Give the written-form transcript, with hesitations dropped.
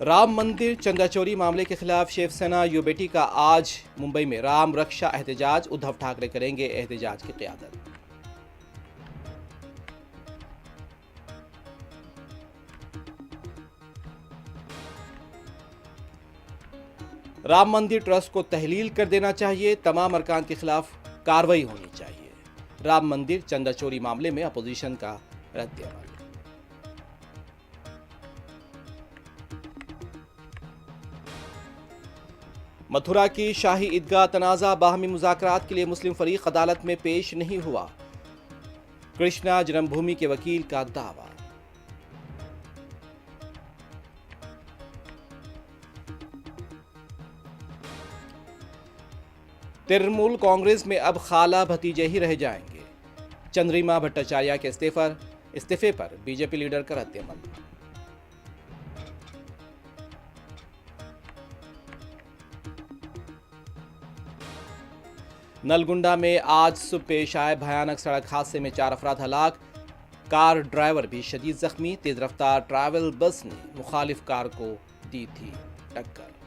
राम मंदिर चंदा चोरी मामले के खिलाफ शिवसेना युबेटी का आज मुंबई में राम रक्षा एहतजाज। उद्धव ठाकरे करेंगे एहतजाज की क़यादत। राम मंदिर ट्रस्ट को तहलील कर देना चाहिए, तमाम अरकान के खिलाफ कार्रवाई होनी चाहिए। राम मंदिर चंदा चोरी मामले में अपोजिशन का रद्द-ए-अमल। मथुरा की शाही ईदगाह तनाज़ा बाहमी मुज़ाकरात के लिए मुस्लिम फरीक अदालत में पेश नहीं हुआ। कृष्णा जन्मभूमि के वकील का दावा। तृणमूल कांग्रेस में अब खाला भतीजे ही रह जाएंगे। चंद्रिमा भट्टाचार्य के इस्तीफे पर बीजेपी लीडर का रद्द-ए-अमल। नलगुंडा में आज सुबह पेश आए भयानक सड़क हादसे में 4 अफराद हलाक, कार ड्राइवर भी शदीद जख्मी। तेज रफ्तार ट्रैवल बस ने मुखालिफ कार को दी थी टक्कर।